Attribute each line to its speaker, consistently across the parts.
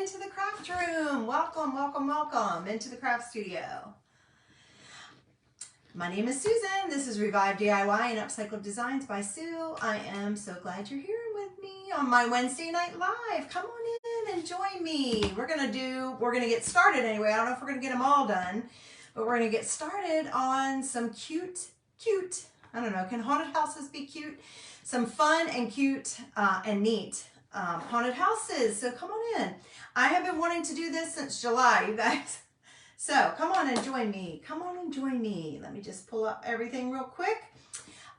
Speaker 1: into the craft room. Welcome, welcome, welcome into the craft studio. My name is Susan. This is Revive DIY and Upcycled Designs by Sue. I am so glad you're here with me on my Wednesday night live. Come on in and join me. We're gonna get started anyway. I don't know if we're gonna get them all done, but we're gonna get started on some cute, I don't know, can haunted houses be cute? Some fun and cute and neat haunted houses. So come on in. I have been wanting to do this since July, you guys. So come on and join me. Come on and join me. Let me just pull up everything real quick.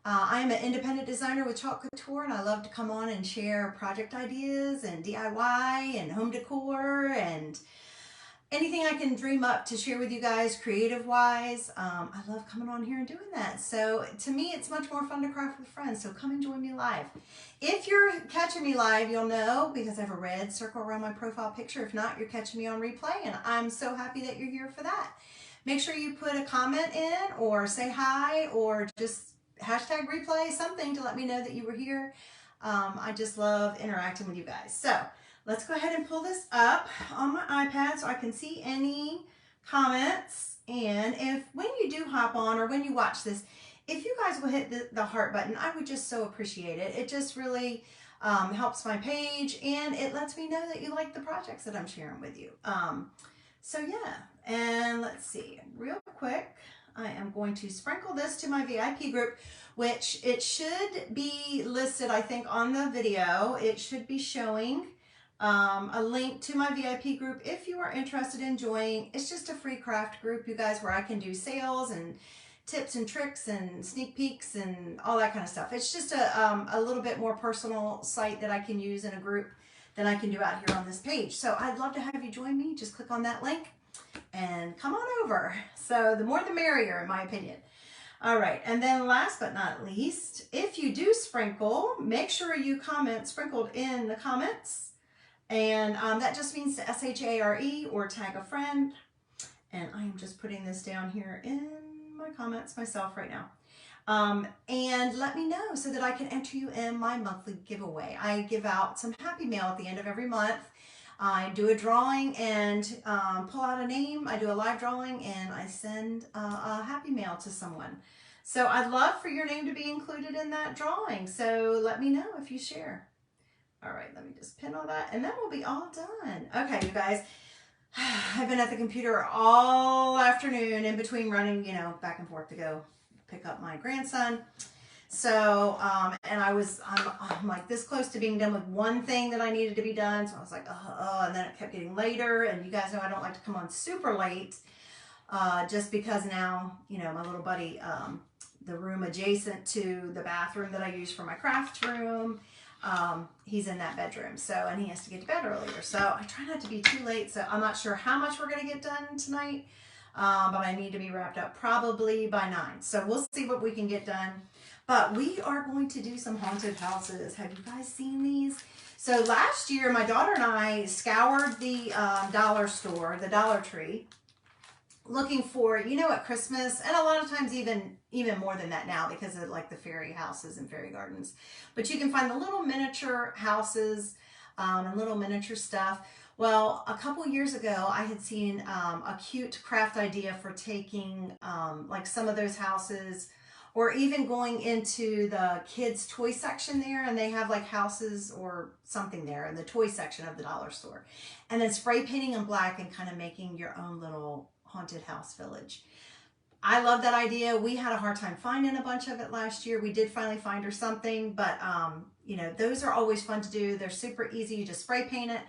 Speaker 1: I am an independent designer with Chalk Couture, and I love to come on and share project ideas and DIY and home decor and anything I can dream up to share with you guys creative-wise. I love coming on here and doing that. So to me, it's much more fun to craft with friends. So come and join me live. If you're catching me live, you'll know because I have a red circle around my profile picture. If not, you're catching me on replay, and I'm so happy that you're here for that. Make sure you put a comment in or say hi or just hashtag replay, something to let me know that you were here. I just love interacting with you guys. So let's go ahead and pull this up on my iPad so I can see any comments. And when you do hop on or when you watch this, if you guys will hit the heart button, I would just so appreciate it. It just really helps my page, and it lets me know that you like the projects that I'm sharing with you. So yeah, and let's see, real quick, I am going to sprinkle this to my VIP group, which it should be listed, I think, on the video. It should be showing a link to my VIP group if you are interested in joining. It's just a free craft group, you guys, where I can do sales and tips and tricks and sneak peeks and all that kind of stuff. It's just a little bit more personal site that I can use in a group than I can do out here on this page. So I'd love to have you join me. Just click on that link and come on over. So the more the merrier, in my opinion. All right, and then last but not least, if you do sprinkle, make sure you comment sprinkled in the comments. And that just means to SHARE or tag a friend. And I am just putting this down here in my comments myself right now. And let me know so that I can enter you in my monthly giveaway. I give out some happy mail at the end of every month. I do a drawing and pull out a name. I do a live drawing and I send a happy mail to someone. So I'd love for your name to be included in that drawing. So let me know if you share. All right, let me just pin all that and then we'll be all done. Okay, you guys, I've been at the computer all afternoon in between running, you know, back and forth to go pick up my grandson. So, and I'm like this close to being done with one thing that I needed to be done. So I was like, and then it kept getting later. And you guys know I don't like to come on super late, just because now, you know, my little buddy, the room adjacent to the bathroom that I use for my craft room, he's in that bedroom. So, and he has to get to bed earlier. So I try not to be too late. So I'm not sure how much we're going to get done tonight. But I need to be wrapped up probably by 9. So we'll see what we can get done. But we are going to do some haunted houses. Have you guys seen these? So last year, my daughter and I scoured the dollar store, the Dollar Tree, looking for, you know, at Christmas, and a lot of times even more than that now because of like the fairy houses and fairy gardens. But you can find the little miniature houses and little miniature stuff. Well, a couple years ago, I had seen a cute craft idea for taking like some of those houses, or even going into the kids' toy section there, and they have like houses or something there in the toy section of the dollar store, and then spray painting them black and kind of making your own little haunted house village. I love that idea. We had a hard time finding a bunch of it last year. We did finally find her something, but you know, those are always fun to do. They're super easy. You just spray paint it.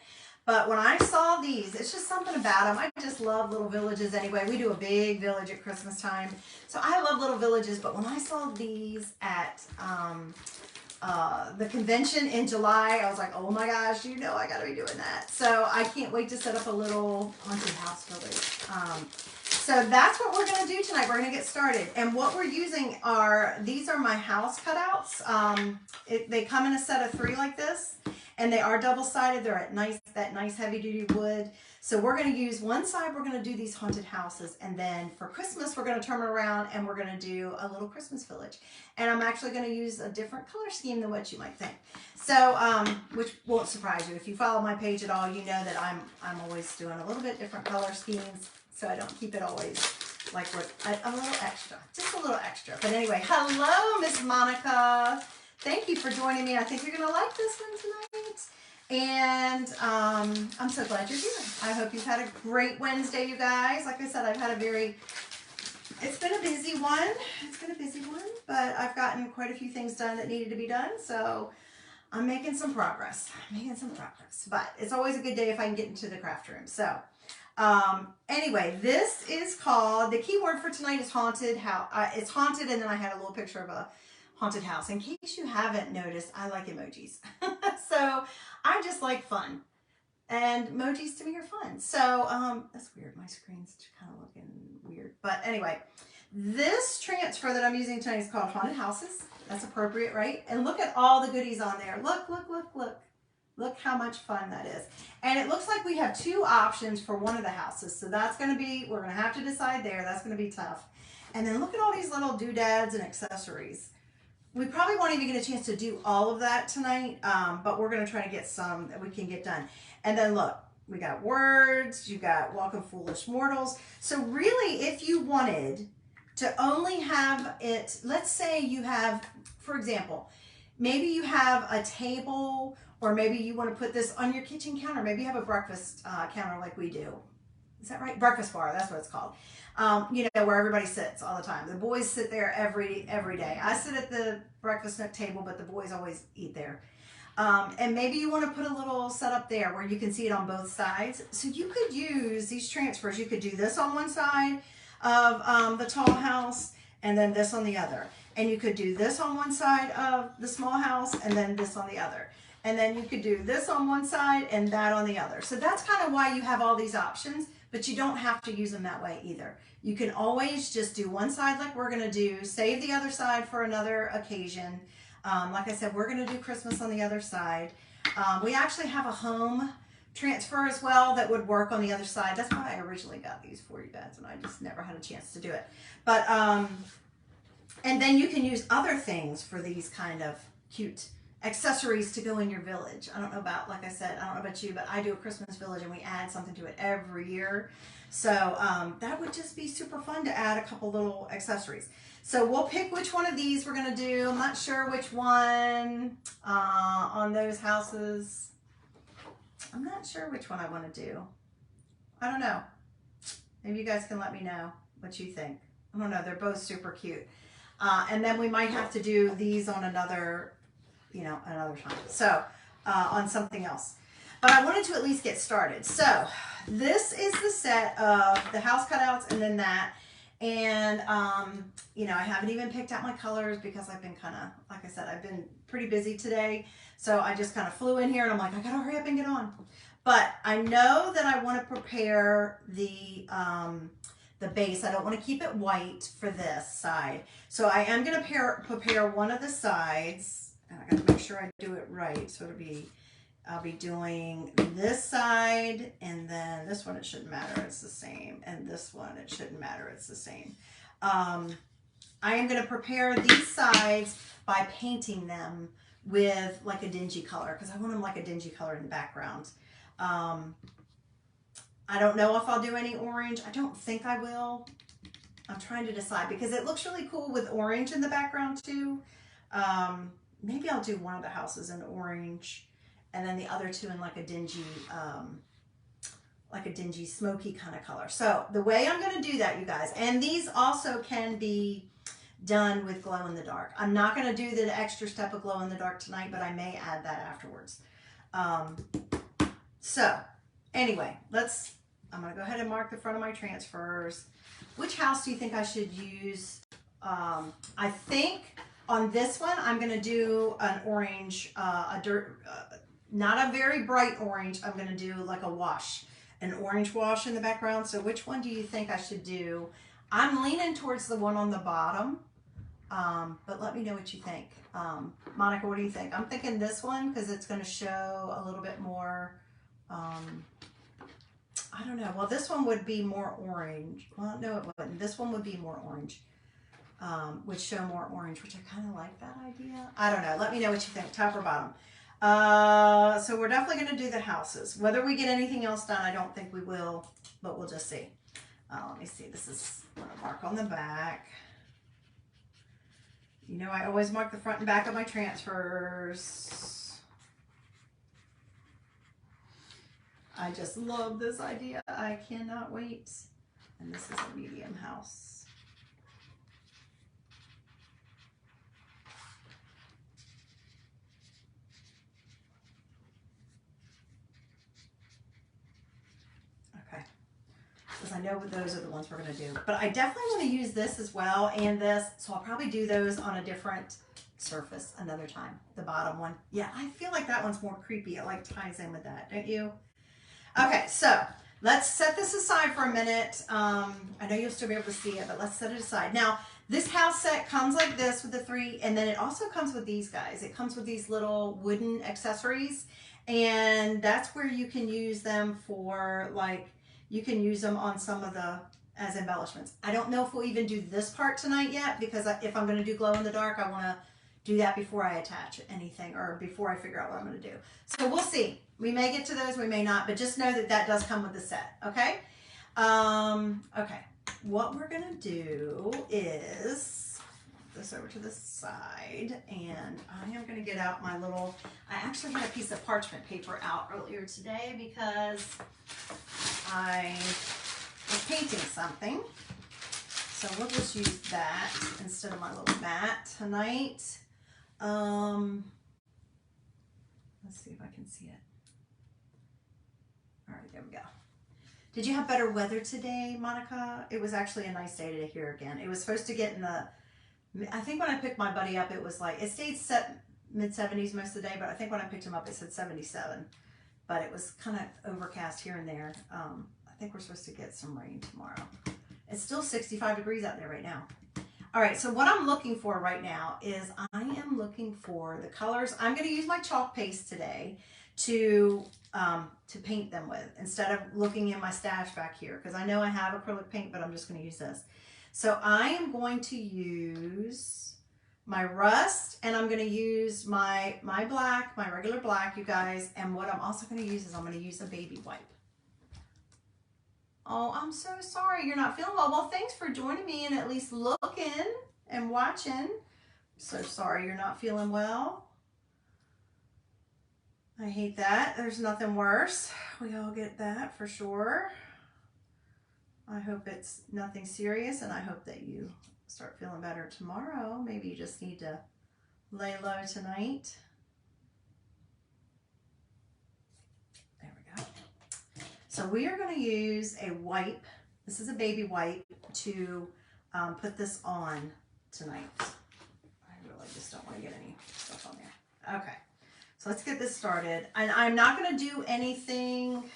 Speaker 1: But when I saw these, it's just something about them. I just love little villages anyway. We do a big village at Christmas time. So I love little villages. But when I saw these at the convention in July, I was like, oh my gosh, you know I got to be doing that. So I can't wait to set up a little haunted house village. So that's what we're going to do tonight. We're going to get started. And what we're using are, these are my house cutouts. They come in a set of 3 like this, and they are double-sided. They're that nice heavy-duty wood. So we're going to use one side, we're going to do these haunted houses, and then for Christmas, we're going to turn it around and we're going to do a little Christmas village. And I'm actually going to use a different color scheme than what you might think. So, which won't surprise you. If you follow my page at all, you know that I'm always doing a little bit different color schemes, so I don't keep it always like what, a little extra, just a little extra. But anyway, hello, Miss Monica. Thank you for joining me. I think you're going to like this one tonight. And I'm so glad you're here. I hope you've had a great Wednesday, you guys. Like I said, it's been a busy one. It's been a busy one, but I've gotten quite a few things done that needed to be done. So I'm making some progress. But it's always a good day if I can get into the craft room. So anyway, this is called, the key word for tonight is haunted. It's haunted, and then I had a little picture of a haunted house. In case you haven't noticed, I like emojis. So I just like fun, and emojis to me are fun. So that's weird. My screen's kind of looking weird, but anyway, this transfer that I'm using tonight is called Haunted Houses. That's appropriate, right? And look at all the goodies on there. Look how much fun that is. And it looks like we have 2 options for one of the houses. So that's going to be, we're going to have to decide there. That's going to be tough. And then look at all these little doodads and accessories. We probably won't even get a chance to do all of that tonight, but we're going to try to get some that we can get done. And then look, we got words, you got welcome foolish mortals. So really, if you wanted to only have it, let's say you have, for example, maybe you have a table, or maybe you want to put this on your kitchen counter. Maybe you have a breakfast counter like we do. Is that right? Breakfast bar, that's what it's called. You know, where everybody sits all the time. The boys sit there every day. I sit at the breakfast nook table, but the boys always eat there. And maybe you want to put a little setup there where you can see it on both sides. So you could use these transfers. You could do this on one side of the tall house, and then this on the other. And you could do this on one side of the small house, and then this on the other. And then you could do this on one side and that on the other. So that's kind of why you have all these options, but you don't have to use them that way either. You can always just do one side like we're going to do, save the other side for another occasion. Like I said, we're going to do Christmas on the other side. We actually have a home transfer as well that would work on the other side. That's why I originally got these for you guys, and I just never had a chance to do it. But and then you can use other things for these kind of cute accessories to go in your village. I don't know about, like I said, I don't know about you, but I do a Christmas village and we add something to it every year. So that would just be super fun to add a couple little accessories. So we'll pick which one of these we're going to do. I'm not sure which one on those houses. I'm not sure which one I want to do. I don't know. Maybe you guys can let me know what you think. I don't know. They're both super cute. And then we might have to do these on another time. So on something else. But I wanted to at least get started. So this is the set of the house cutouts and then that. And, I haven't even picked out my colors because I've been kind of, like I said, I've been pretty busy today. So I just kind of flew in here and I'm like, I got to hurry up and get on. But I know that I want to prepare the base. I don't want to keep it white for this side. So I am going to prepare one of the sides. And I got to make sure I do it right. So I'll be doing this side, and then this one, it shouldn't matter, it's the same. And this one, it shouldn't matter, it's the same. I am going to prepare these sides by painting them with like a dingy color, because I want them like a dingy color in the background. I don't know if I'll do any orange. I don't think I will. I'm trying to decide because it looks really cool with orange in the background too. Maybe I'll do one of the houses in orange and then the other two in like a dingy smoky kind of color. So the way I'm going to do that, you guys, and these also can be done with glow in the dark. I'm not going to do the extra step of glow in the dark tonight, but I may add that afterwards. So anyway, I'm going to go ahead and mark the front of my transfers. Which house do you think I should use? I think on this one, I'm going to do an orange, not a very bright orange. I'm going to do like a wash. an orange wash in the background. So which one do you think I should do? I'm leaning towards the one on the bottom, but let me know what you think. Monica, what do you think? I'm thinking this one because it's going to show a little bit more, I don't know. Well, this one would be more orange. Well, no, it wouldn't. This one would be more orange. Would show more orange, which I kind of like that idea. I don't know. Let me know what you think, top or bottom. So we're definitely going to do the houses. Whether we get anything else done, I don't think we will, but we'll just see. Let me see. This is going to mark on the back. You know, I always mark the front and back of my transfers. I just love this idea. I cannot wait. And this is a medium house. Okay. Because I know those are the ones we're going to do. But I definitely want to use this as well and this. So I'll probably do those on a different surface another time. The bottom one. Yeah, I feel like that one's more creepy. It like ties in with that, don't you? Okay, so let's set this aside for a minute. I know you'll still be able to see it, but let's set it aside. Now, this house set comes like this with the 3, and then it also comes with these guys. It comes with these little wooden accessories, and that's where you can use them for, like, you can use them on some of the, as embellishments. I don't know if we'll even do this part tonight yet, because if I'm going to do glow in the dark, I want to do that before I attach anything or before I figure out what I'm going to do. So we'll see. We may get to those, we may not, but just know that that does come with the set, okay? Okay, what we're going to do is put this over to the side, and I am going to get out my little, I actually had a piece of parchment paper out earlier today because I was painting something. So we'll just use that instead of my little mat tonight. Let's see if I can see it. All right, there we go. Did you have better weather today, Monica? It was actually a nice day today here again. It was supposed to get in the, I think when I picked my buddy up, it was like, it stayed set mid-70s most of the day, but I think when I picked him up, it said 77. But it was kind of overcast here and there. I think we're supposed to get some rain tomorrow. It's still 65 degrees out there right now. All right, so what I'm looking for right now is I am looking for the colors. I'm going to use my chalk paste today to paint them with instead of looking in my stash back here because I know I have acrylic paint, but I'm just going to use this. So I am going to use my rust and I'm going to use my black, my regular black, you guys. And what I'm also going to use is I'm going to use a baby wipe. Oh, I'm so sorry you're not feeling well. Well, thanks for joining me and at least looking and watching. So sorry you're not feeling well. I hate that. There's nothing worse. We all get that for sure. I hope it's nothing serious and I hope that you start feeling better tomorrow. Maybe you just need to lay low tonight. There we go. So we are going to use a wipe. This is a baby wipe to put this on tonight. I really just don't want to get any stuff on there. Okay, so let's get this started. And I'm not going to do anything.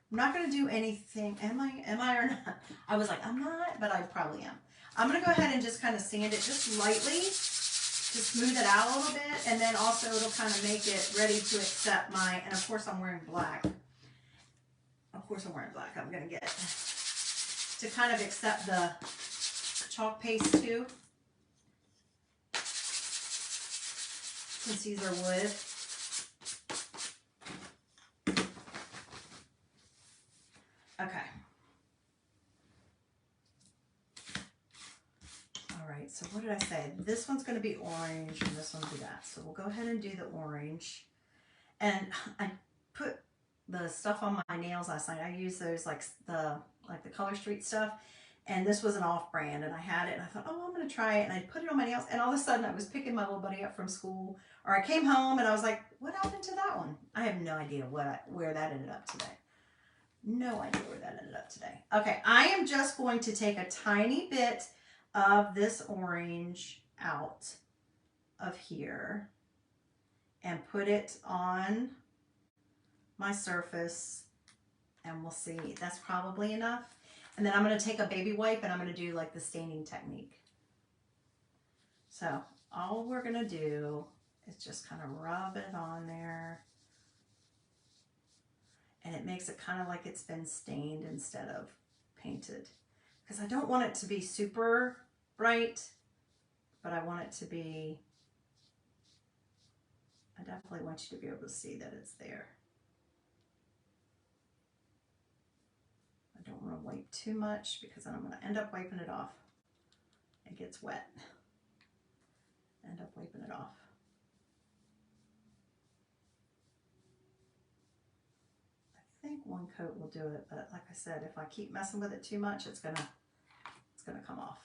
Speaker 1: I'm not going to do anything. Am I or not? I was like, I'm not, but I probably am. I'm going to go ahead and just kind of sand it just lightly to smooth it out a little bit. And then also it'll kind of make it ready to accept my, and of course I'm wearing black. Of course I'm wearing black. I'm going to get to kind of accept the chalk paste too. Since these are wood. Okay. All right, so what did I say? This one's going to be orange and this one's going to be that. So we'll go ahead and do the orange. And I put the stuff on my nails last night. I used those like the Color Street stuff. And this was an off-brand and I had it and I thought, oh, I'm going to try it. And I put it on my nails and all of a sudden I was picking my little buddy up from school or I came home and I was like, what happened to that one? I have no idea where that ended up today. No idea where that ended up today. Okay, I am just going to take a tiny bit of this orange out of here and put it on my surface and we'll see. That's probably enough. And then I'm going to take a baby wipe and I'm going to do like the staining technique. So all we're going to do is just kind of rub it on there. And it makes it kind of like it's been stained instead of painted. Because I don't want it to be super bright, but I want it to be, I definitely want you to be able to see that it's there. I don't want to wipe too much because then I'm going to end up wiping it off. It gets wet. End up wiping it off. I think one coat will do it, but like I said, if I keep messing with it too much, it's gonna come off.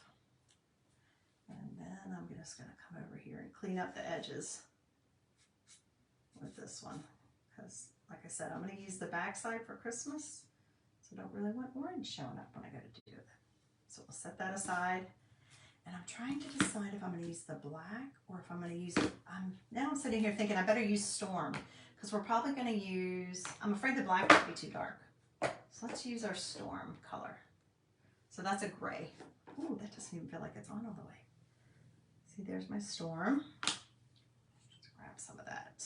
Speaker 1: And then I'm just gonna come over here and clean up the edges with this one, because like I said, I'm gonna use the back side for Christmas, so I don't really want orange showing up when I go to do it. So we'll set that aside. And I'm trying to decide if I'm going to use the black or if I'm going to use, now I'm sitting here thinking I better use Storm, because we're probably going to use, I'm afraid the black might be too dark. So let's use our Storm color. So that's a gray. Ooh, that doesn't even feel like it's on all the way. See, there's my Storm. Let's grab some of that.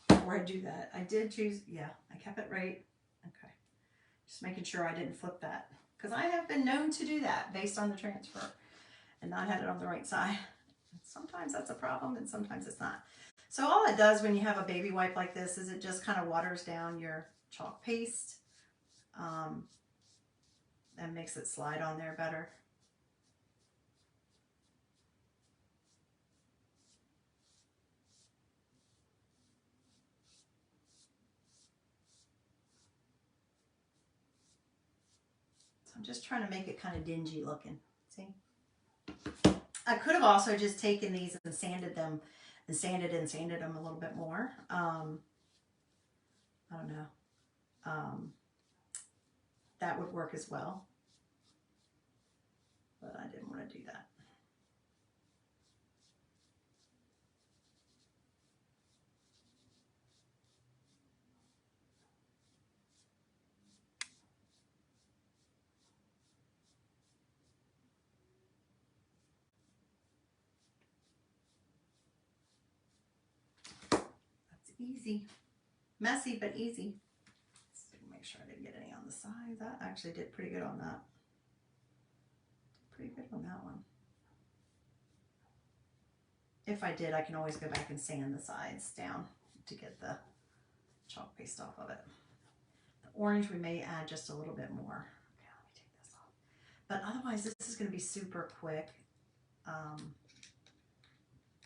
Speaker 1: Before I do that, I did choose, yeah, I kept it right. Okay. Just making sure I didn't flip that, because I have been known to do that based on the transfer and not had it on the right side. Sometimes that's a problem and sometimes it's not. So all it does when you have a baby wipe like this is it just kind of waters down your chalk paste and makes it slide on there better. I'm just trying to make it kind of dingy looking. See? I could have also just taken these and sanded them and sanded them a little bit more. I don't know. That would work as well. But I didn't want to do that. Easy. Messy, but easy. Let's make sure I didn't get any on the side. That actually did pretty good on that. Pretty good on that one. If I did, I can always go back and sand the sides down to get the chalk paste off of it. The orange we may add just a little bit more. Okay, let me take this off. But otherwise, this is going to be super quick.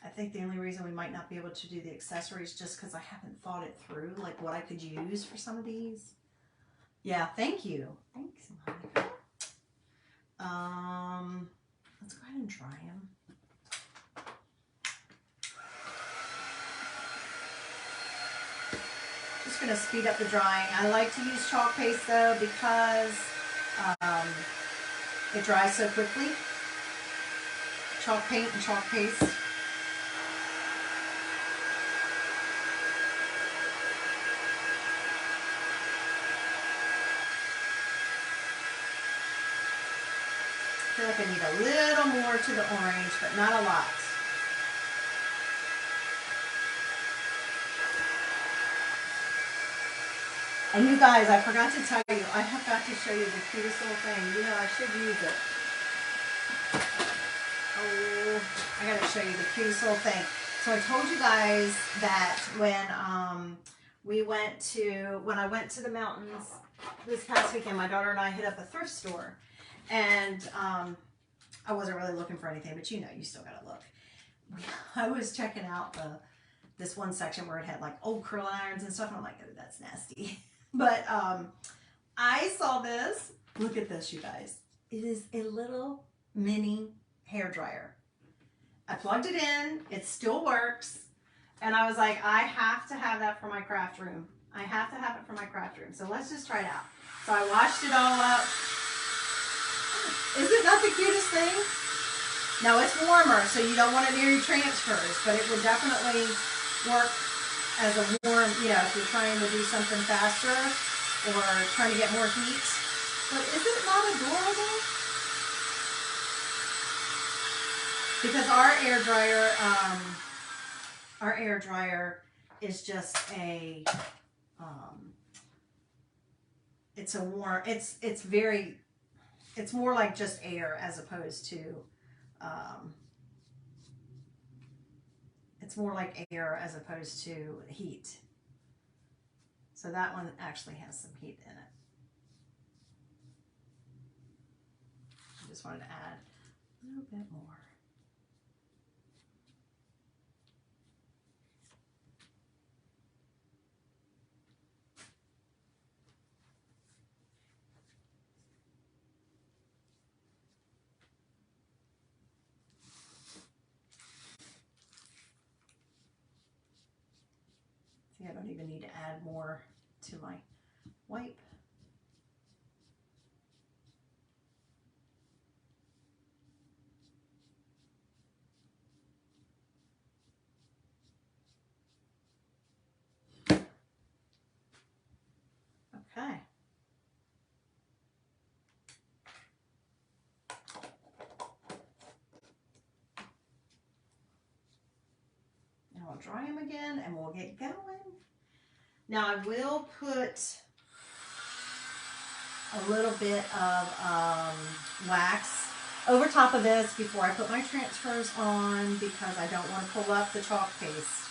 Speaker 1: I think the only reason we might not be able to do the accessories just because I haven't thought it through, like what I could use for some of these. Yeah, thank you. Thanks, Monica. Let's go ahead and dry them. Just going to speed up the drying. I like to use chalk paste though because it dries so quickly. Chalk paint and chalk paste. I feel like I need a little more to the orange, but not a lot. And you guys, I forgot to tell you, I have got to show you the cutest little thing. You know, I should use it. Oh, I gotta show you the cutest little thing. So I told you guys that when I went to the mountains this past weekend, my daughter and I hit up a thrift store. And I wasn't really looking for anything, but you know, you still gotta look. I was checking out this one section where it had like old curling irons and stuff, and I'm like, oh, that's nasty. But I saw this. Look at this, you guys. It is a little mini hair dryer. I plugged it in. It still works. And I was like, I have to have that for my craft room. I have to have it for my craft room. So let's just try it out. So I washed it all up. Is it not the cutest thing? No, it's warmer, so you don't want it near your transfers, but it would definitely work as a warm, you know, if you're trying to do something faster or trying to get more heat. But is it not adorable? Because our air dryer is just a, it's a warm, it's more like just air as opposed to, it's more like air as opposed to heat. So that one actually has some heat in it. I just wanted to add a little bit more. See, I don't even need to add more to my wipe. Okay. Now I'll dry them again and we'll get going. Now I will put a little bit of wax over top of this before I put my transfers on because I don't want to pull up the chalk paste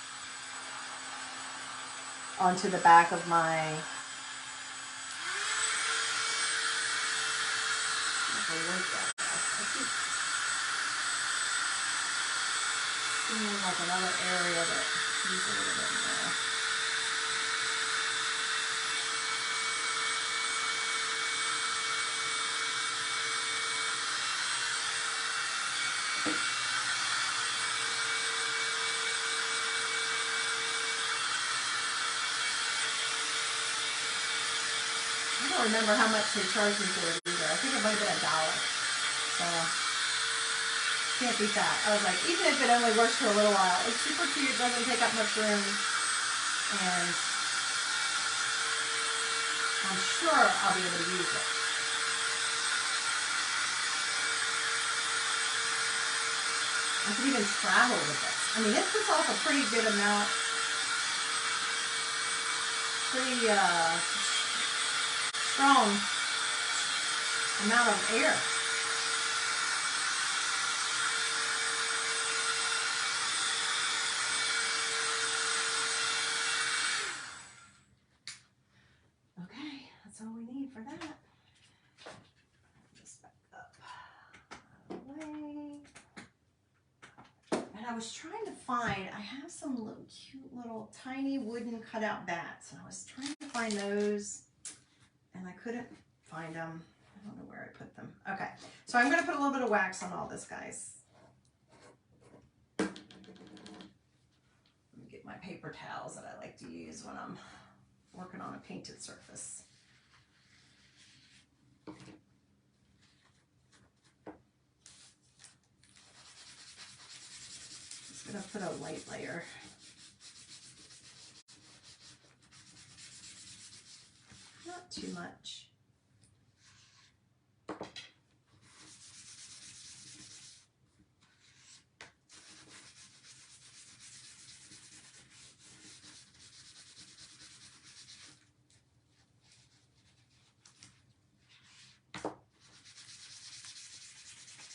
Speaker 1: onto the back of my like another area that needs a little bit more. I don't remember how much they charged me for it either. I think it might have been $1. So can't beat that. I was like, even if it only works for a little while, it's super cute, doesn't take up much room, and I'm sure I'll be able to use it. I could even travel with this. I mean, it puts off a pretty good amount, pretty strong amount of air. Okay, that's all we need for that. Just back up out of the way. And I was trying to find, I have some little cute little tiny wooden cutout bats. And I was trying to find those and I couldn't find them. I don't know where I put them. Okay, so I'm going to put a little bit of wax on all this, guys. Let me get my paper towels that I like to use when I'm working on a painted surface. Just going to put a light layer. Not too much.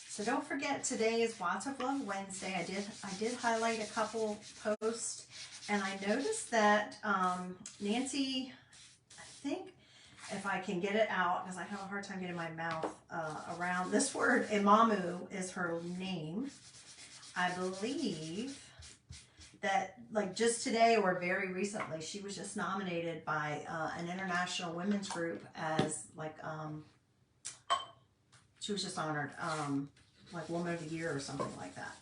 Speaker 1: So don't forget, today is Lots of Love Wednesday. I did highlight a couple posts, and I noticed that Nancy, I think if I can get it out, because I have a hard time getting my mouth around this word, Imamu is her name. I believe that like just today or very recently, she was just nominated by an international women's group as like, she was just honored like Woman of the Year or something like that.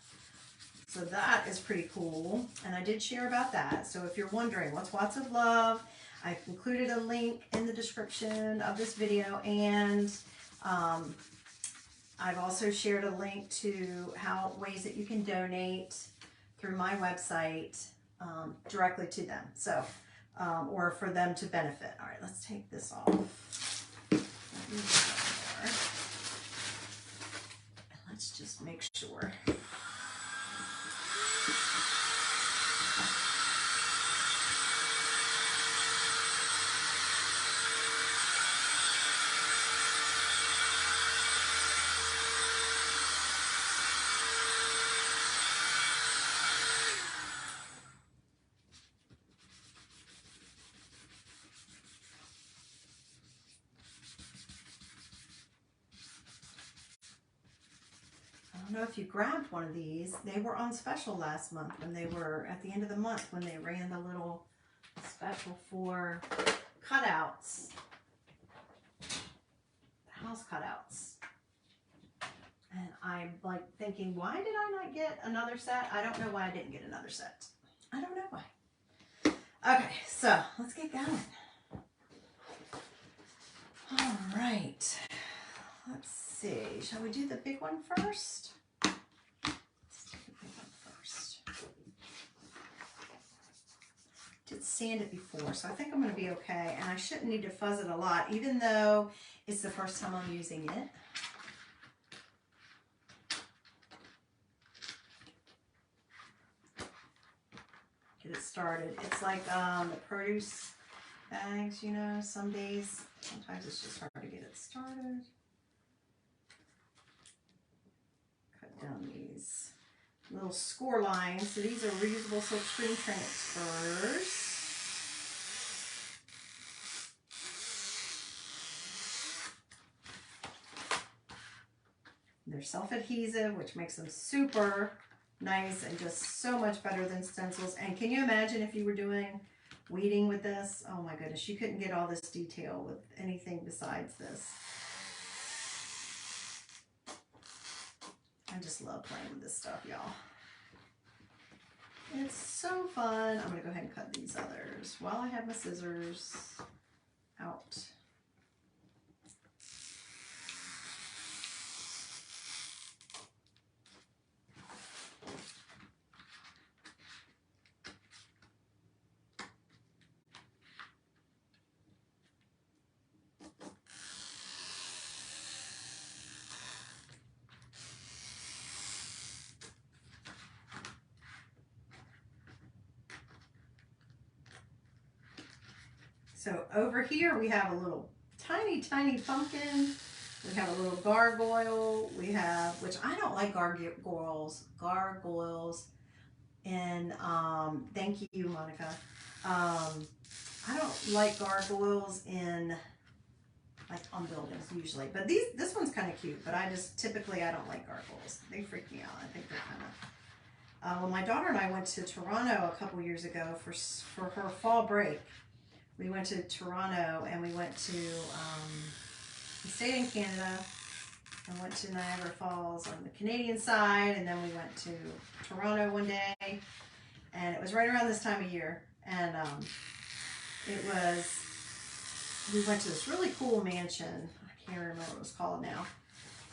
Speaker 1: So that is pretty cool. And I did share about that. So if you're wondering what's Watts of Love, I've included a link in the description of this video, and I've also shared a link to ways that you can donate through my website directly to them. So, or for them to benefit. All right, let's take this off. And let's just make sure. I don't know if you grabbed one of these. They were on special last month when they were at the end of the month when they ran the little special for cutouts, house cutouts. And I'm like thinking, why did I not get another set? I don't know why I didn't get another set. I don't know why. Okay, so let's get going. All right. Let's see. Shall we do the big one first? Let's do the big one first. Did sand it before, so I think I'm going to be okay. And I shouldn't need to fuzz it a lot, even though it's the first time I'm using it. Get it started. It's like the produce bags, you know, sometimes it's just hard to get it started. Cut down these little score lines. So these are reusable silkscreen transfers. They're self-adhesive, which makes them super nice and just so much better than stencils. And can you imagine if you were doing weeding with this? Oh my goodness, you couldn't get all this detail with anything besides this. I just love playing with this stuff, y'all. It's so fun. I'm gonna go ahead and cut these others while I have my scissors out. So over here we have a little tiny pumpkin. We have a little gargoyle. We have, which I don't like gargoyles. And thank you, Monica. I don't like gargoyles in like on buildings usually, but this one's kind of cute. But I don't like gargoyles. They freak me out. I think they're kind of. Well, my daughter and I went to Toronto a couple years ago for her fall break. We went to Toronto and we went to, we stayed in Canada and went to Niagara Falls on the Canadian side, and then we went to Toronto one day, and it was right around this time of year, and we went to this really cool mansion. I can't remember what it was called now,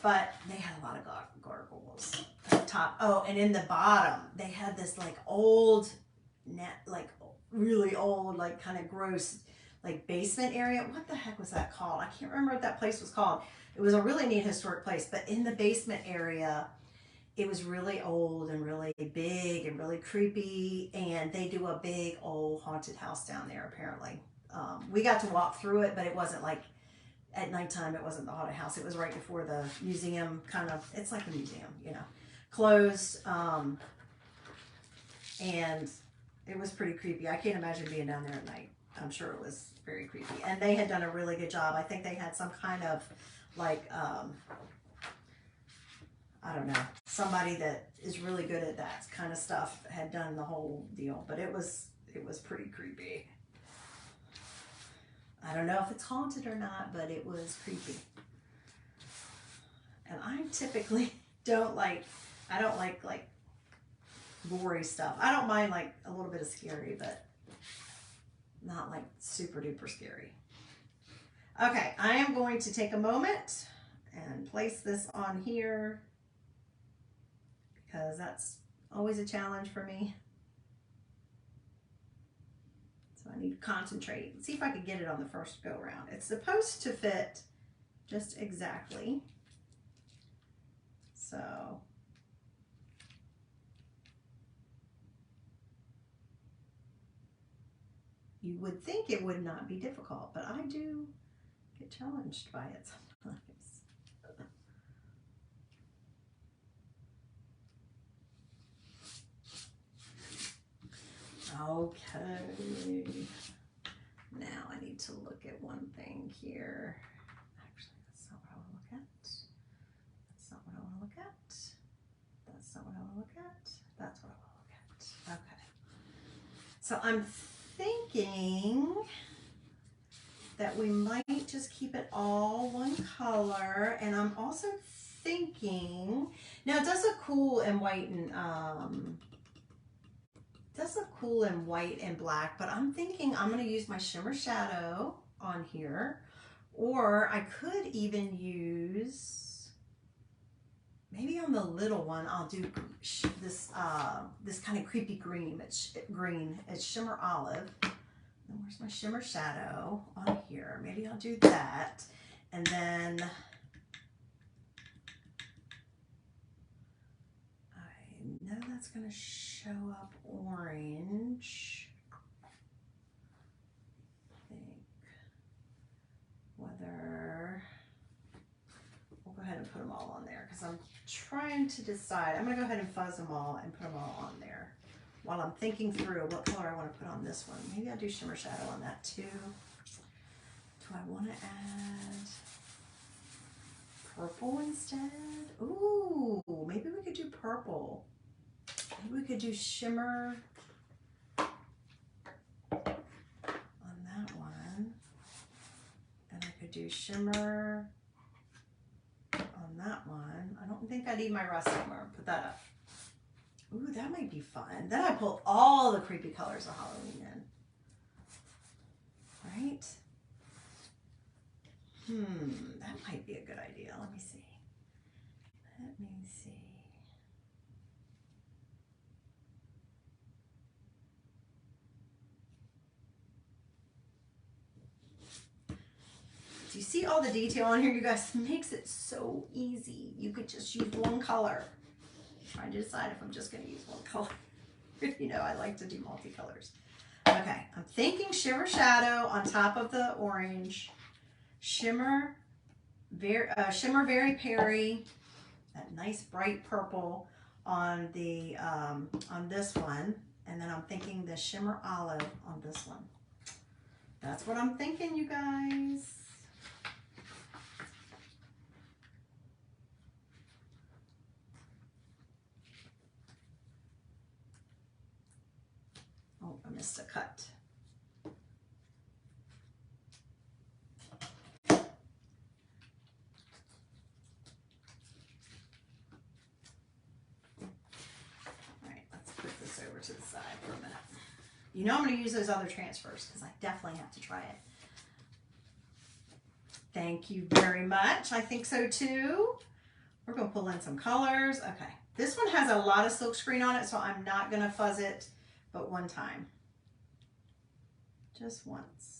Speaker 1: but they had a lot of gargoyles at the top. Oh, and in the bottom, they had this like old, really old, like kind of gross, like basement area. What the heck was that called? I can't remember what that place was called. It was a really neat historic place, but in the basement area, it was really old and really big and really creepy. And they do a big old haunted house down there, apparently. We got to walk through it, but it wasn't like at nighttime. It wasn't the haunted house. It was right before the museum it's like a museum, you know, closed. And it was pretty creepy. I can't imagine being down there at night. I'm sure it was very creepy. And they had done a really good job. I think they had some kind of like, I don't know, somebody that is really good at that kind of stuff had done the whole deal. But it was pretty creepy. I don't know if it's haunted or not, but it was creepy. And I typically I don't like gory stuff. I don't mind like a little bit of scary, but not like super duper scary. Okay, I am going to take a moment and place this on here because that's always a challenge for me. So I need to concentrate. See if I can get it on the first go around. It's supposed to fit just exactly. So you would think it would not be difficult, but I do get challenged by it sometimes. Okay. Now I need to look at one thing here. Actually, that's not what I want to look at. That's not what I want to look at. That's not what I want to look at. That's what I want to look at. Okay. So I'm thinking that we might just keep it all one color, and I'm also thinking now it does look cool in white and black, but I'm thinking I'm going to use my shimmer shadow on here, or I could even use, maybe on the little one I'll do this this kind of creepy green. It's shimmer olive. And where's my shimmer shadow on here? Maybe I'll do that, and then I know that's going to show up orange. I think whether we'll go ahead and put them all on there because I'm trying to decide. I'm going to go ahead and fuzz them all and put them all on there while I'm thinking through what color I want to put on this one. Maybe I'll do shimmer shadow on that too. Do I want to add purple instead? Ooh, maybe we could do purple. Maybe we could do shimmer on that one. And I could do shimmer on that one. I don't think I need my rust anymore. Put that up. Ooh, that might be fun. Then I pull all the creepy colors of Halloween in. Right? That might be a good idea. Let me see. Let me see. Do you see all the detail on here, you guys? It makes it so easy. You could just use one color. I'm trying to decide if I'm just going to use one color. You know, I like to do multicolors. Okay, I'm thinking shimmer shadow on top of the orange. Shimmer Very Perry, that nice bright purple on the on this one, and then I'm thinking the shimmer olive on this one. That's what I'm thinking, you guys. Oh, I missed a cut. To the side for a minute. You know I'm going to use those other transfers because I definitely have to try it. Thank you very much. I think so too. We're going to pull in some colors. Okay. This one has a lot of silk screen on it, so I'm not going to fuzz it but one time. Just once.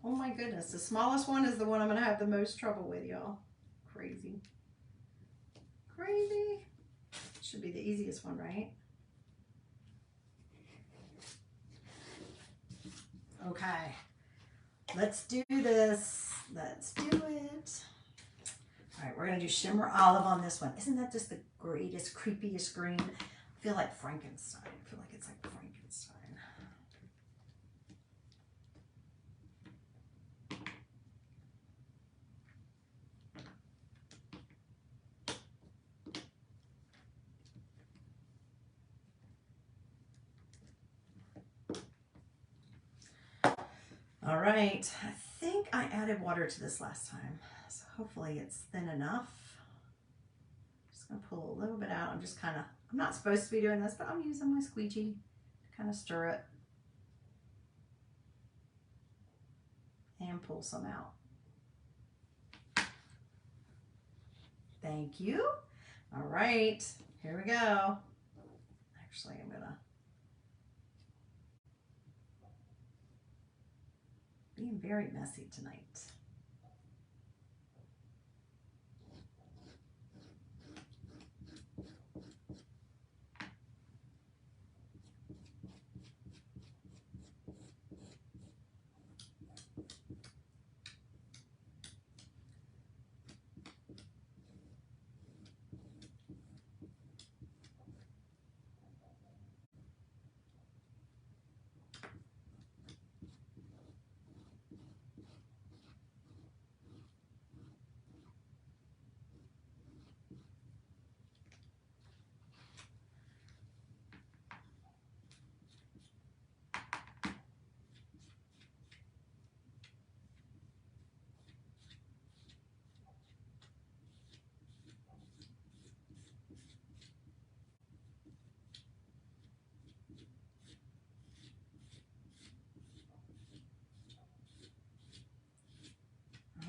Speaker 1: Oh my goodness, the smallest one is the one I'm going to have the most trouble with, y'all. Crazy. Crazy. Should be the easiest one, right? Okay, let's do this. Let's do it. All right, we're gonna do shimmer olive on this one. Isn't that just the greatest, creepiest green? I feel like Frankenstein. I feel like it's like Frankenstein. All right, I think I added water to this last time, so hopefully it's thin enough. Just gonna pull a little bit out. I'm not supposed to be doing this, but I'm using my squeegee to kind of stir it and pull some out. Thank you. All right, here we go. Actually, I'm gonna being very messy tonight.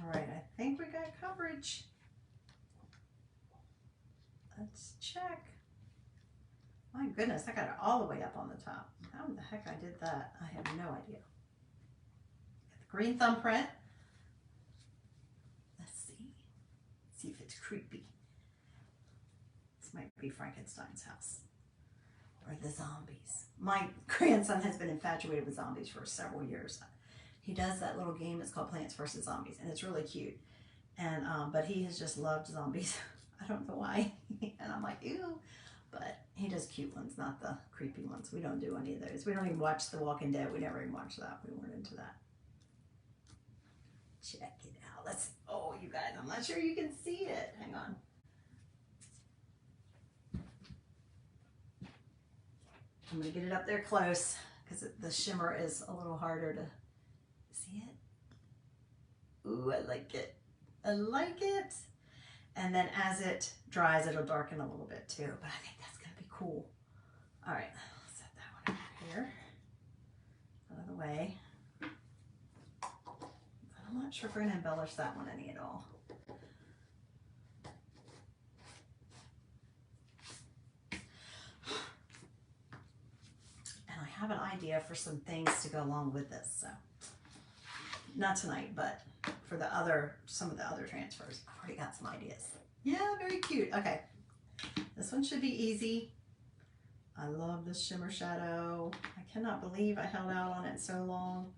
Speaker 1: All right, I think we got coverage. Let's check. My goodness, I got it all the way up on the top. How the heck I did that, I have no idea. Got the green thumbprint. Let's see if it's creepy. This might be Frankenstein's house or the zombies. My grandson has been infatuated with zombies for several years. He does that little game, it's called Plants vs. Zombies, and it's really cute. And but he has just loved zombies. I don't know why. And I'm like, ew. But he does cute ones, not the creepy ones. We don't do any of those. We don't even watch The Walking Dead. We never even watched that. We weren't into that. Check it out. Oh, you guys, I'm not sure you can see it. Hang on. I'm gonna get it up there close because the shimmer is a little harder to see it. Ooh, I like it. I like it. And then as it dries, it'll darken a little bit too, but I think that's gonna be cool. All right, I'll set that one over here, out of the way. I'm not sure if we're gonna embellish that one any at all. And I have an idea for some things to go along with this, so not tonight, but for some of the other transfers. I've already got some ideas. Yeah, very cute. Okay, this one should be easy. I love this shimmer shadow. I cannot believe I held out on it so long.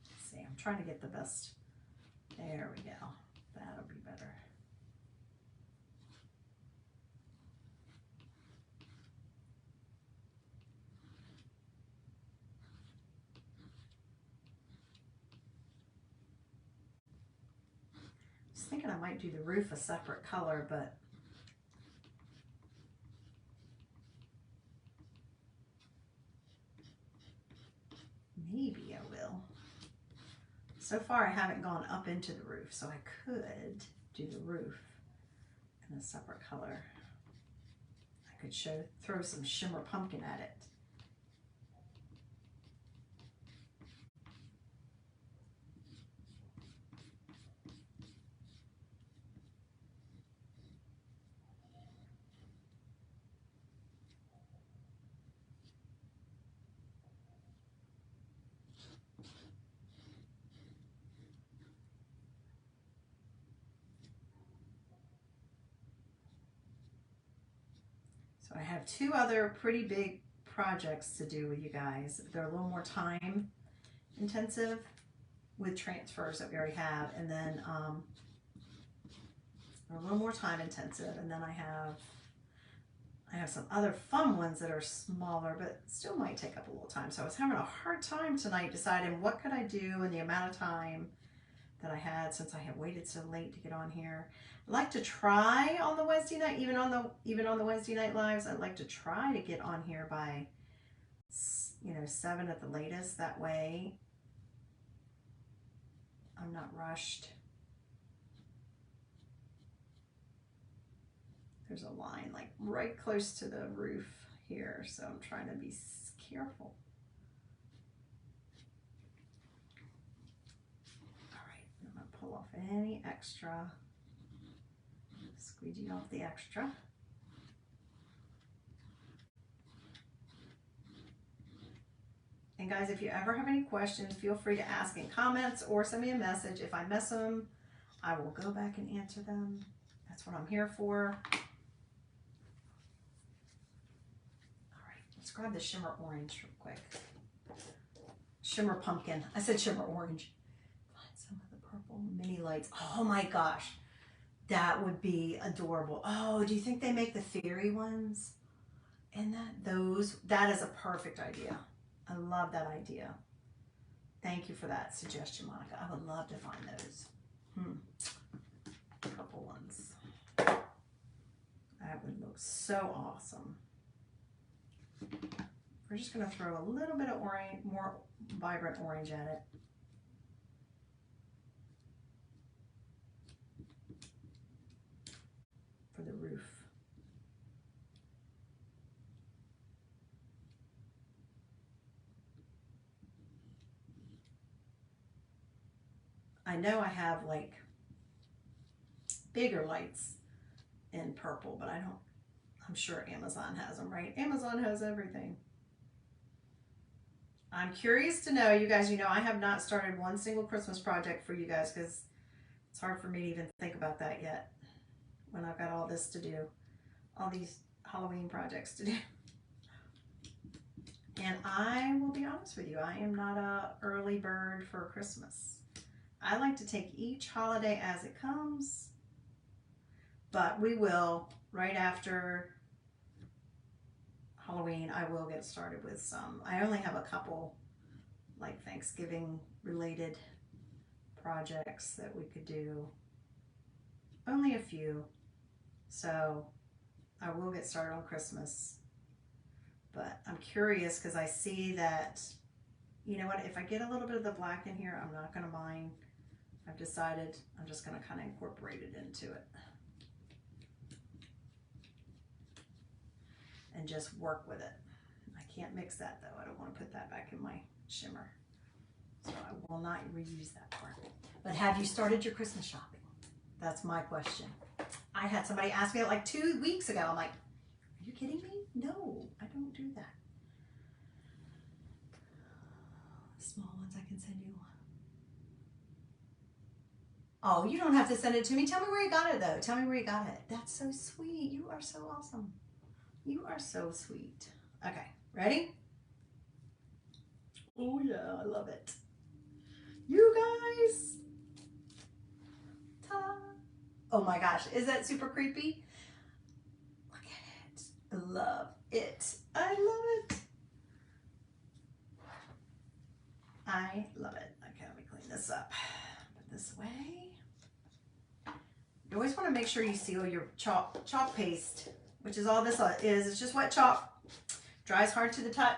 Speaker 1: Let's see, I'm trying to get the best. There we go. That'll be better. I was thinking I might do the roof a separate color, but maybe I will. So far I haven't gone up into the roof, so I could do the roof in a separate color. I could throw some shimmer pumpkin at it. So I have two other pretty big projects to do with you guys. They're a little more time intensive with transfers that we already have, and then they're a little more time intensive, and then I have some other fun ones that are smaller but still might take up a little time. So I was having a hard time tonight deciding what could I do in the amount of time that I had since I have waited so late to get on here. I like to try on the Wednesday night, even on the Wednesday night lives, I'd like to try to get on here by 7 at the latest. That way I'm not rushed. There's a line like right close to the roof here, so I'm trying to be careful. All right, I'm gonna pull off any extra, squeegee off the extra. And guys, if you ever have any questions, feel free to ask in comments or send me a message. If I miss them, I will go back and answer them. That's what I'm here for. Let's grab the shimmer orange real quick. Shimmer pumpkin. I said shimmer orange. Find some of the purple mini lights. Oh my gosh. That would be adorable. Oh, do you think they make the fairy ones? And that is a perfect idea. I love that idea. Thank you for that suggestion, Monica. I would love to find those. Purple ones. That would look so awesome. We're just going to throw a little bit of orange, more vibrant orange at it. For the roof. I know I have like bigger lights in purple, but I'm sure Amazon has them, right? Amazon has everything. I'm curious to know, you guys, I have not started one single Christmas project for you guys because it's hard for me to even think about that yet when I've got all this to do, all these Halloween projects to do. And I will be honest with you, I am not a early bird for Christmas. I like to take each holiday as it comes, but we will, right after Halloween, I will get started with some. I only have a couple like Thanksgiving related projects that we could do. Only a few. So I will get started on Christmas. But I'm curious because I see that, you know what, if I get a little bit of the black in here, I'm not going to mind. I've decided I'm just going to kind of incorporate it into it. And just work with it. I can't mix that though. I don't want to put that back in my shimmer. So I will not reuse that part. But have you started your Christmas shopping? That's my question. I had somebody ask me that like 2 weeks ago. I'm like, are you kidding me? No, I don't do that. Small ones I can send you. Oh, you don't have to send it to me. Tell me where you got it though. Tell me where you got it. That's so sweet. You are so awesome. You are so sweet. Okay, ready? Oh yeah, I love it. You guys. Ta-da. Oh my gosh, is that super creepy? Look at it. I love it. I love it. I love it. Okay, let me clean this up. Put this away. You always want to make sure you seal your chalk paste, which is all this is. It's just wet chalk. Dries hard to the touch.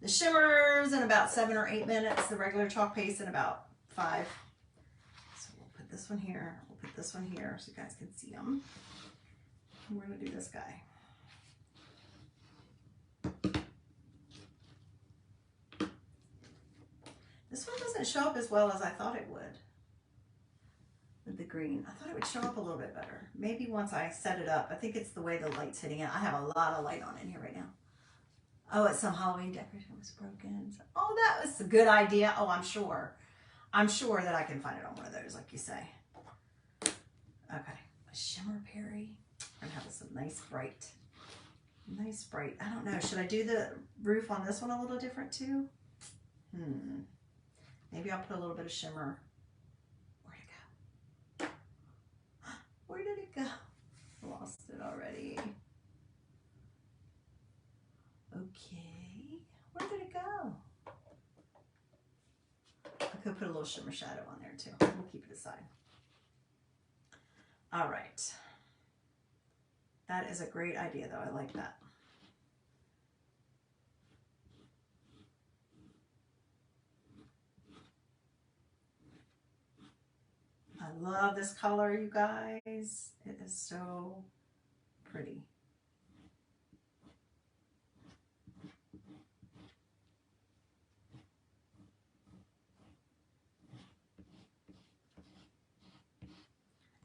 Speaker 1: The shimmers in about 7 or 8 minutes. The regular chalk paste in about 5. So we'll put this one here. We'll put this one here so you guys can see them. And we're going to do this guy. This one doesn't show up as well as I thought it would. With the green. I thought it would show up a little bit better. Maybe once I set it up. I think it's the way the light's hitting it. I have a lot of light on in here right now. Oh, it's some Halloween decoration was broken. Oh, that was a good idea. Oh, I'm sure. I'm sure that I can find it on one of those, like you say. Okay. A shimmer berry. I'm going to have some nice bright Nice bright. I don't know. Should I do the roof on this one a little different too? Maybe I'll put a little bit of shimmer. Where'd it go? Where did it go? Lost it already. Okay. Where did it go? I could put a little shimmer shadow on there too. We'll keep it aside. All right. That is a great idea though. I like that. I love this color, you guys. It is so pretty.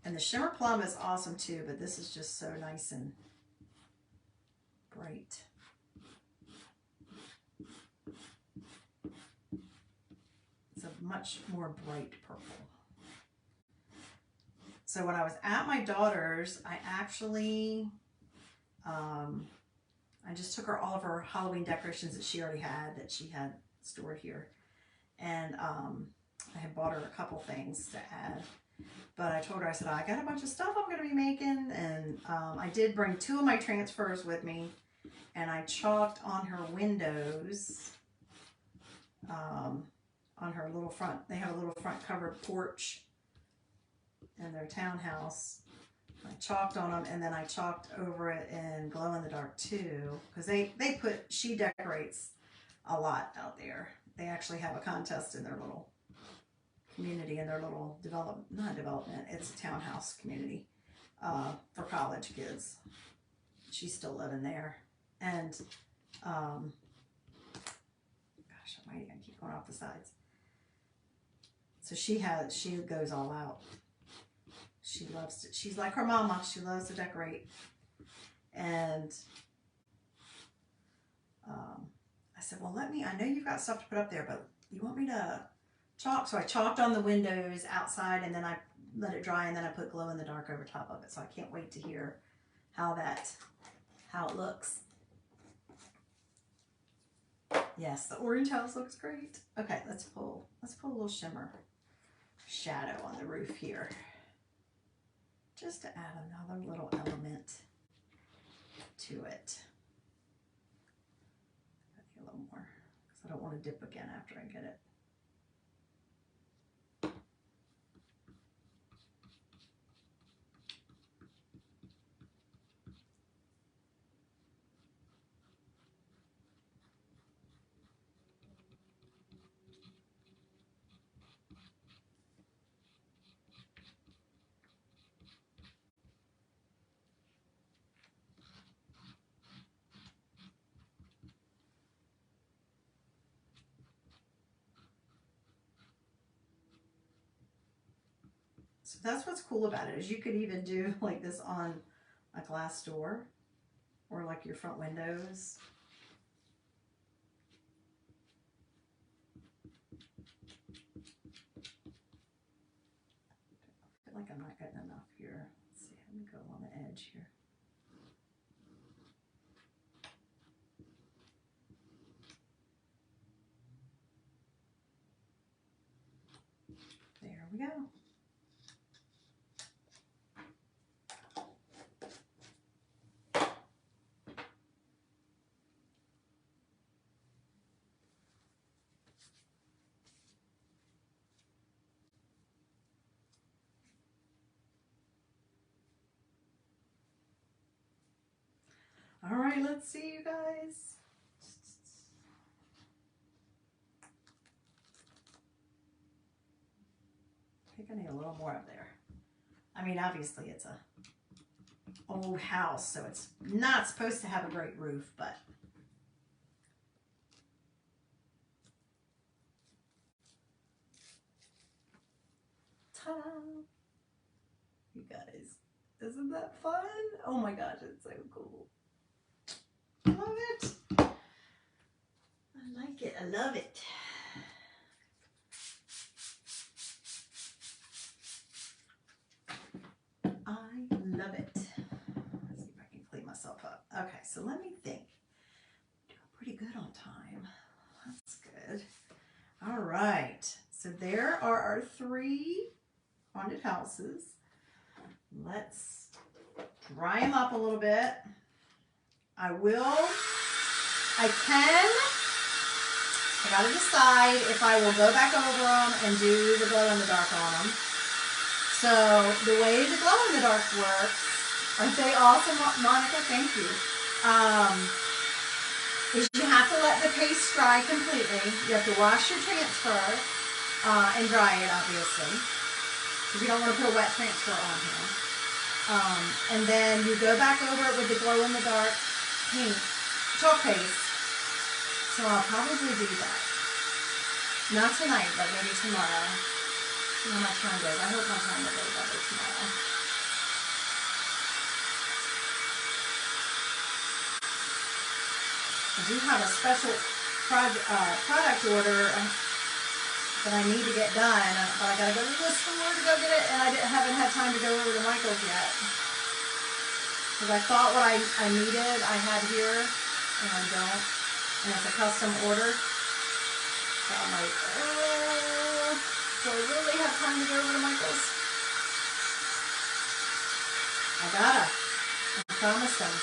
Speaker 1: And the shimmer plum is awesome too, but this is just so nice and bright. It's a much more bright purple. So when I was at my daughter's, I actually, I just took her all of her Halloween decorations that she already had, that she had stored here. And I had bought her a couple things to add. But I told her, I said, I got a bunch of stuff I'm going to be making. And I did bring 2 of my transfers with me. And I chalked on her windows, on her little front. They have a little front covered porch in their townhouse. I chalked on them, and then I chalked over it in glow in the dark too, because she decorates a lot out there. They actually have a contest in their little community, in their little it's a townhouse community for college kids. She's still living there, and gosh almighty, I keep going off the sides. So she goes all out. She loves to, she's like her mama. She loves to decorate. And I said, well, I know you've got stuff to put up there, but you want me to chalk? So I chalked on the windows outside, and then I let it dry, and then I put glow in the dark over top of it. So I can't wait to hear how it looks. Yes, the orange house looks great. Okay, let's pull a little shimmer shadow on the roof here, just to add another little element to it. I think a little more, because I don't want to dip again after I get it. So that's what's cool about it, is you could even do like this on a glass door or like your front windows. I feel like I'm not getting enough here. Let's see, let me go on the edge here. There we go. All right, let's see, you guys. I think I need a little more up there. I mean, obviously it's a old house, so it's not supposed to have a great roof, but ta-da! You guys, isn't that fun? Oh my gosh, it's so cool. I love it. I like it. I love it. I love it. Let's see if I can clean myself up. Okay, so so let me think. Doing pretty good on time. That's good. All right, so there are our 3 haunted houses. Let's dry them up a little bit. I gotta decide if I will go back over them and do the glow in the dark on them. So the way the glow in the dark works, aren't they awesome, Monica? Thank you. Is you have to let the paste dry completely. You have to wash your transfer and dry it, obviously, because you don't want to put a wet transfer on here. And then you go back over it with the glow in the dark paint, chalk paste. So I'll probably do that. Not tonight, but maybe tomorrow. See how my time goes. I hope my time will go better tomorrow. I do have a special product order that I need to get done, but I gotta go to the store to go get it, and I haven't had time to go over to Michael's yet. Because I thought what I needed I had here, and I don't, and it's a custom order. So I'm like, oh, do I really have time to go over to Michael's? I promised him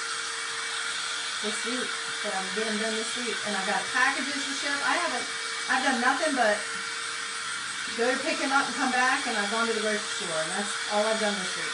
Speaker 1: this week that I would get them done this week, and I've got packages to ship. I've done nothing but go to pick him up and come back, and I've gone to the grocery store, and that's all I've done this week.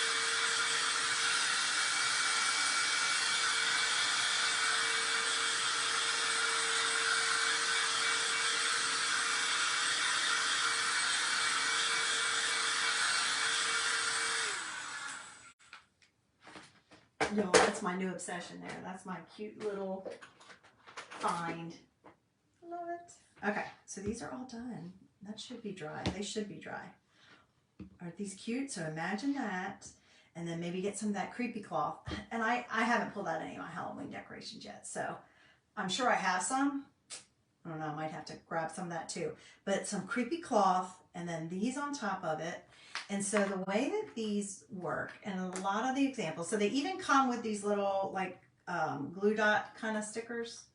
Speaker 1: No, that's my new obsession there. That's my cute little find. Love it. Okay, so these are all done. That should be dry. They should be dry. Aren't these cute? So imagine that. And then maybe get some of that creepy cloth. And I haven't pulled out any of my Halloween decorations yet. So I'm sure I have some. I don't know. I might have to grab some of that too. But some creepy cloth and then these on top of it. And so the way that these work, and a lot of the examples, so they even come with these little like glue dot kind of stickers.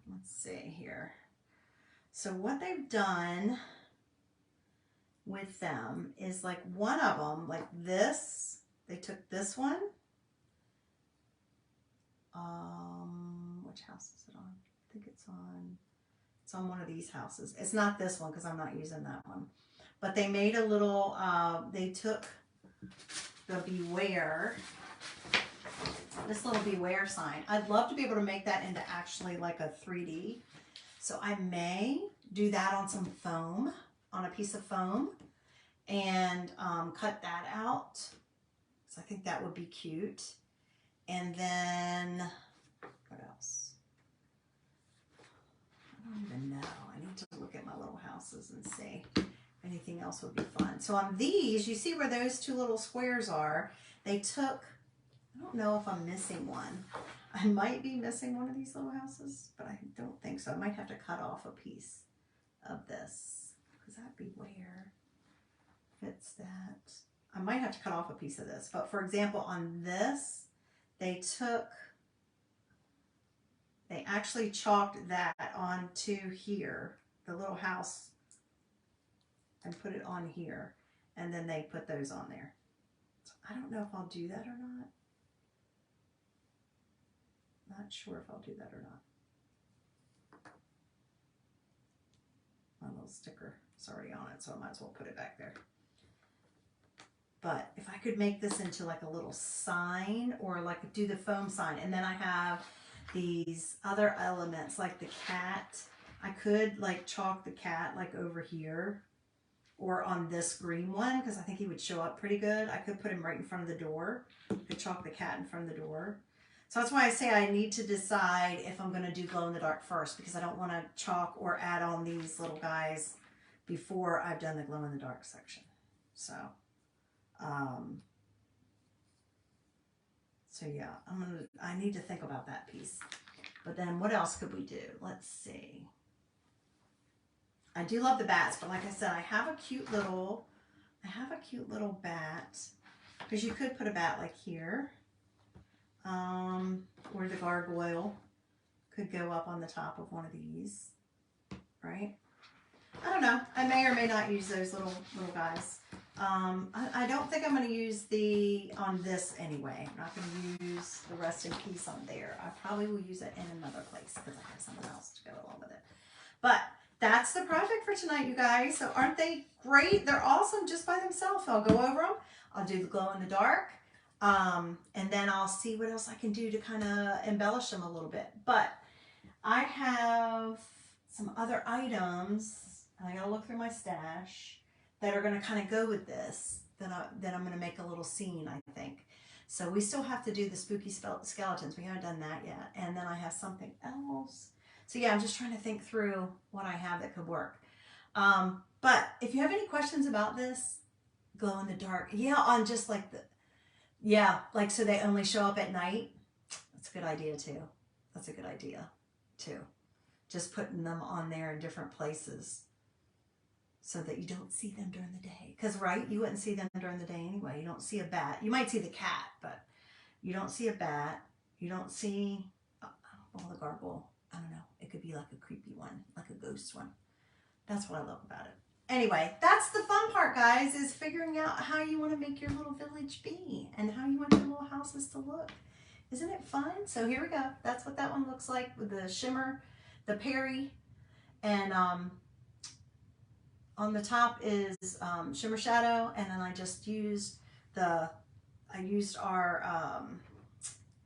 Speaker 1: Let's see here. So what they've done with them is like one of them, like this, they took this one. Which house is it on? I think it's on one of these houses. It's not this one because I'm not using that one. But they made a little, they took the beware, this little beware sign. I'd love to be able to make that into actually like a 3D. So I may do that on some foam, on a piece of foam, and cut that out. So I think that would be cute. And then, what else? I don't even know. I need to look at my little houses and see. Anything else would be fun. So on these, you see where those 2 little squares are. They took, I don't know if I'm missing one. I might be missing one of these little houses, but I don't think so. I might have to cut off a piece of this because that beware fits that. I might have to cut off a piece of this. But for example, on this, they actually chalked that onto here, the little house, and put it on here, and then they put those on there. So I don't know if I'll do that or not. Not sure if I'll do that or not. My little sticker is already on it, so I might as well put it back there. But if I could make this into like a little sign, or like do the foam sign, and then I have these other elements like the cat. I could like chalk the cat like over here, or on this green one, because I think he would show up pretty good. I could put him right in front of the door. I could chalk the cat in front of the door. So that's why I say I need to decide if I'm going to do glow in the dark first, because I don't want to chalk or add on these little guys before I've done the glow in the dark section. So, yeah, I need to think about that piece. But then what else could we do? Let's see. I do love the bats, but like I said, I have a cute little bat, because you could put a bat like here. Or the gargoyle could go up on the top of one of these, right? I don't know. I may or may not use those little guys. I don't think I'm going to use on this anyway. I'm not going to use the resting piece on there. I probably will use it in another place because I have something else to go along with it. But that's the project for tonight, you guys. So aren't they great? They're awesome just by themselves. I'll go over them. I'll do the glow in the dark. And then I'll see what else I can do to kind of embellish them a little bit. But I have some other items, and I gotta look through my stash, that are gonna kind of go with this, that I'm gonna make a little scene, I think. So we still have to do the spooky skeletons. We haven't done that yet. And then I have something else. So yeah, I'm just trying to think through what I have that could work. But if you have any questions about this, glow in the dark, yeah, on just like like so they only show up at night. That's a good idea too. That's a good idea too. Just putting them on there in different places so that you don't see them during the day. Because, right, you wouldn't see them during the day anyway. You don't see a bat. You might see the cat, but you don't see a bat. You don't see, the gargoyle. I don't know. It could be like a creepy one, like a ghost one. That's what I love about it. Anyway, that's the fun part, guys, is figuring out how you want to make your little village be and how you want your little houses to look. Isn't it fun? So here we go. That's what that one looks like with the shimmer, the Perry, and on the top is shimmer shadow, and then I just used our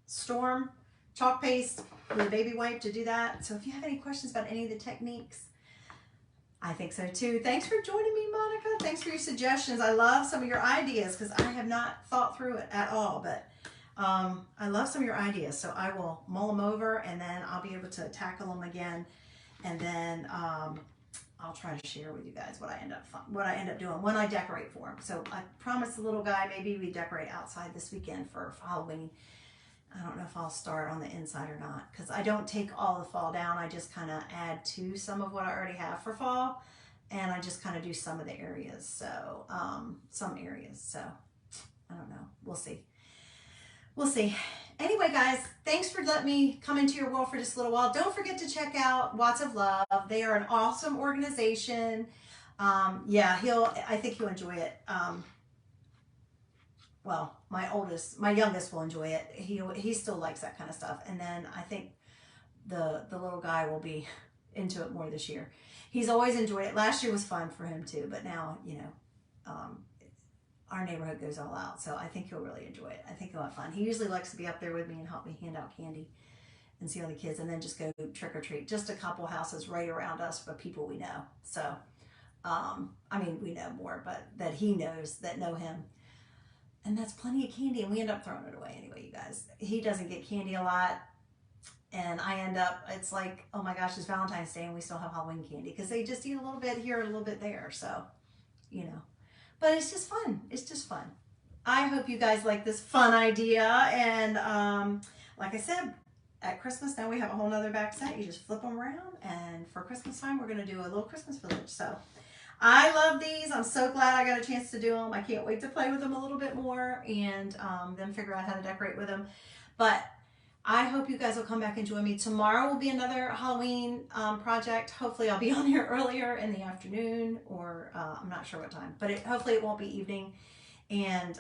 Speaker 1: Storm chalk paste with a baby wipe to do that. So if you have any questions about any of the techniques, I think so too. Thanks for joining me, Monica. Thanks for your suggestions. I love some of your ideas because I have not thought through it at all, but I love some of your ideas. So I will mull them over and then I'll be able to tackle them again. And then I'll try to share with you guys what I end up doing when I decorate for him. So I promised the little guy maybe we decorate outside this weekend for Halloween. I don't know if I'll start on the inside or not because I don't take all the fall down. I just kind of add to some of what I already have for fall, and I just kind of do some of the areas. So some areas. So I don't know. We'll see. We'll see. Anyway, guys, thanks for letting me come into your world for just a little while. Don't forget to check out Watts of Love. They are an awesome organization. Yeah, I think he'll enjoy it. Well, my youngest will enjoy it. He still likes that kind of stuff. And then I think the little guy will be into it more this year. He's always enjoyed it. Last year was fun for him too, but now, our neighborhood goes all out. So I think he'll really enjoy it. I think he'll have fun. He usually likes to be up there with me and help me hand out candy and see all the kids and then just go trick or treat. Just a couple houses right around us, but people we know. So, we know more, but that he knows that know him. And that's plenty of candy, and we end up throwing it away anyway, you guys. He doesn't get candy a lot, and I end up, it's like, oh my gosh, it's Valentine's Day, and we still have Halloween candy, because they just eat a little bit here, a little bit there, so, But it's just fun. It's just fun. I hope you guys like this fun idea, and like I said, at Christmas, now we have a whole nother back set. You just flip them around, and for Christmas time, we're going to do a little Christmas village, so. I love these. I'm so glad I got a chance to do them. I can't wait to play with them a little bit more and then figure out how to decorate with them. But I hope you guys will come back and join me. Tomorrow will be another Halloween project. Hopefully I'll be on here earlier in the afternoon, or I'm not sure what time, but hopefully it won't be evening. And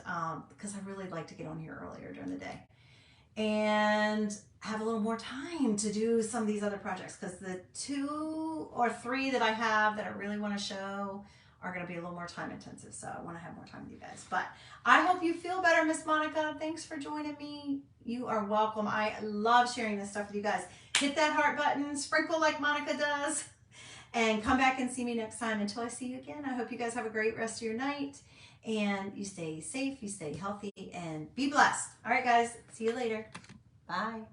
Speaker 1: because I really like to get on here earlier during the day and have a little more time to do some of these other projects, because the 2 or 3 that I have that I really want to show are going to be a little more time intensive. So I want to have more time with you guys. But I hope you feel better, Miss Monica. Thanks for joining me. You are welcome. I love sharing this stuff with you guys. Hit that heart button, sprinkle like Monica does, and come back and see me next time. Until I see you again, I hope you guys have a great rest of your night. And you stay safe, you stay healthy, and be blessed. All right, guys. See you later. Bye.